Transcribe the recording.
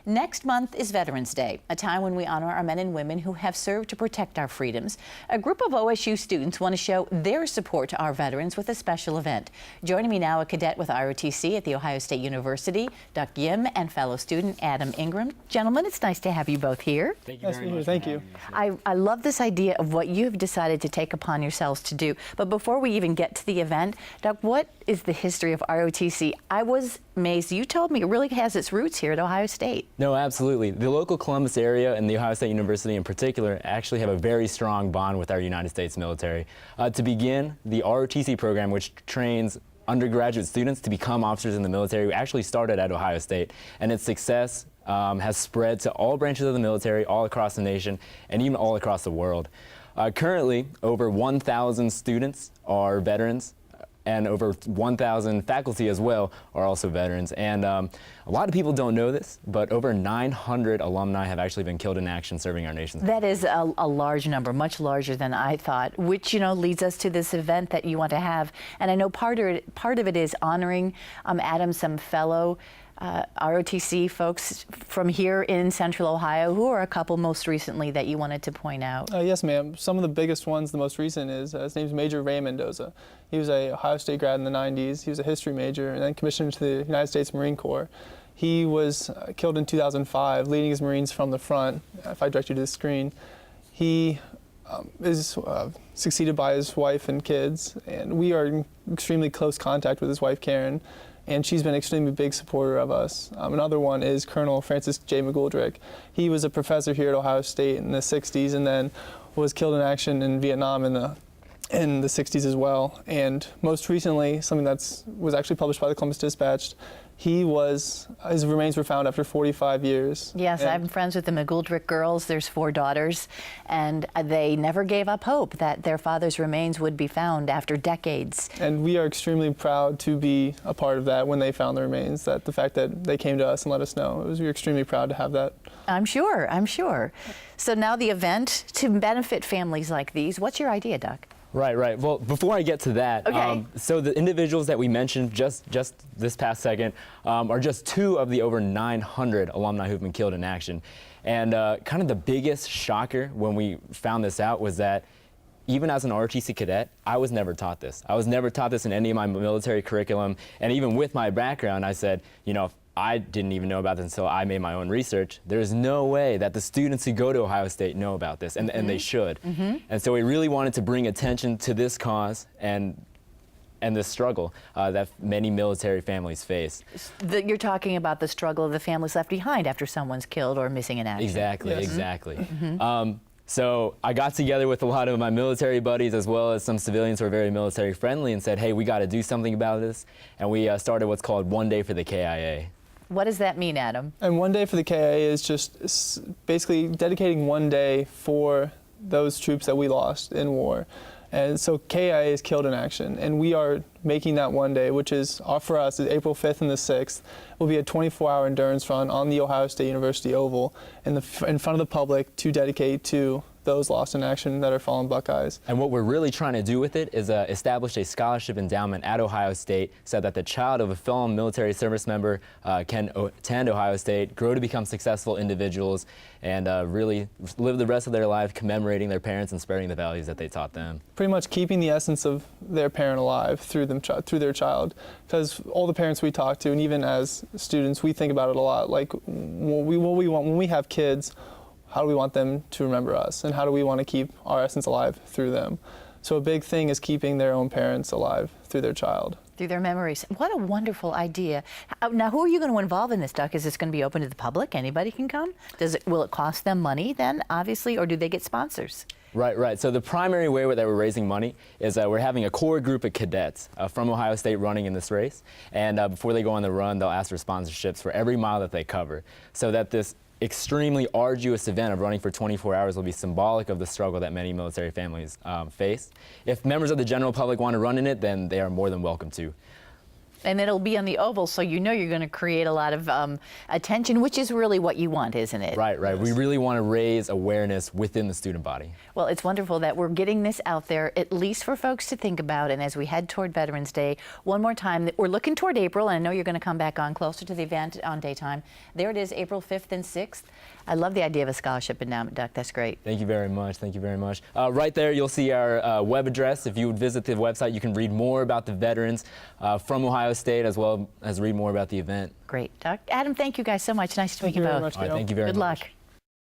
Next month is Veterans Day, a time when we honor our men and women who have served to protect our freedoms. A group of OSU students want to show their support to our veterans with a special event. Joining me now, a cadet with ROTC at The Ohio State University, Duck Yim, and fellow student Adam Ingram. Gentlemen, it's nice to have you both here. Thank you very much. Thank you. I love this idea of what you have decided to take upon yourselves to do. But before we even get to the event, Duck, what is the history of ROTC? I was amazed. You told me it really has its roots here at Ohio State. No, absolutely. The local Columbus area and the Ohio State University in particular actually have a very strong bond with our United States military. To begin, the ROTC program, which trains undergraduate students to become officers in the military, actually started at Ohio State, and its success has spread to all branches of the military all across the nation and even all across the world. Currently, over 1,000 students are veterans, and over 1,000 faculty as well are also veterans. And a lot of people don't know this, but over 900 alumni have actually been killed in action serving our nation. That is a large number, much larger than I thought, which, you know, leads us to this event that you want to have. And I know part of it is honoring, Adam, some fellow ROTC folks from here in Central Ohio, who are a couple most recently that you wanted to point out. Yes, ma'am. Some of the biggest ones, the most recent is, his name's Major Ray Mendoza. He was a Ohio State grad in the 90s. He was a history major and then commissioned to the United States Marine Corps. He was killed in 2005, leading his Marines from the front. If I direct you to the screen, he is succeeded by his wife and kids, and we are in extremely close contact with his wife, Karen, and she's been an extremely big supporter of us. Another one is Colonel Francis J. McGoldrick. He was a professor here at Ohio State in the 60s and then was killed in action in Vietnam in the 60s as well. And most recently, something that was actually published by the Columbus Dispatch, his remains were found after 45 years. Yes, I'm friends with the McGoldrick girls. There's 4 daughters, and they never gave up hope that their father's remains would be found after decades. And we are extremely proud to be a part of that when they found the remains, that the fact that they came to us and let us know. We were extremely proud to have that. I'm sure. So now the event to benefit families like these. What's your idea, Duck? Right. Well, before I get to that, okay. So the individuals that we mentioned just this past second are just 2 of the over 900 alumni who've been killed in action. And kind of the biggest shocker when we found this out was that even as an ROTC cadet, I was never taught this. I was never taught this in any of my military curriculum. And even with my background, I said, you know, I didn't even know about this until I made my own research. There's no way that the students who go to Ohio State know about this, and they should. And so we really wanted to bring attention to this cause and this struggle that many military families face. You're talking about the struggle of the families left behind after someone's killed or missing in action. Exactly, yes. Exactly. So I got together with a lot of my military buddies as well as some civilians who are very military friendly and said, hey, we got to do something about this. And we started what's called One Day for the K.I.A. What does that mean, Adam? And One Day for the K.I.A. is just basically dedicating one day for those troops that we lost in war. And so K.I.A. is killed in action, and we are making that one day, which is, for us, is April 5th and the 6th. It will be a 24-hour endurance run on the Ohio State University Oval in front of the public to dedicate to those lost in action that are fallen Buckeyes. And what we're really trying to do with it is establish a scholarship endowment at Ohio State so that the child of a fallen military service member can attend Ohio State, grow to become successful individuals, and really live the rest of their life commemorating their parents and spreading the values that they taught them. Pretty much keeping the essence of their parent alive through their child. Because all the parents we talk to, and even as students, we think about it a lot. Like, what we want when we have kids, how do we want them to remember us, and how do we want to keep our essence alive through them? So a big thing is keeping their own parents alive through their child. Through their memories. What a wonderful idea. Now, who are you going to involve in this, Duck? Is this going to be open to the public? Anybody can come? Will it cost them money then, obviously, or do they get sponsors? Right. So the primary way that we're raising money is we're having a core group of cadets from Ohio State running in this race. And before they go on the run, they'll ask for sponsorships for every mile that they cover, so that this extremely arduous event of running for 24 hours will be symbolic of the struggle that many military families face. If members of the general public want to run in it, then they are more than welcome to. And it'll be on the oval, so you know you're going to create a lot of attention, which is really what you want, isn't it? Right, right. We really want to raise awareness within the student body. Well, it's wonderful that we're getting this out there, at least for folks to think about. And as we head toward Veterans Day, one more time, we're looking toward April, and I know you're going to come back on closer to the event on daytime. There it is, April 5th and 6th. I love the idea of a scholarship endowment, Duck. That's great. Thank you very much. Thank you very much. Right there, you'll see our web address. If you would visit the website, you can read more about the veterans from Ohio State, as well as read more about the event. Great. Doc, Adam, thank you guys so much. Nice to meet you both. Very much, All right, Gail. thank you very Good much. luck.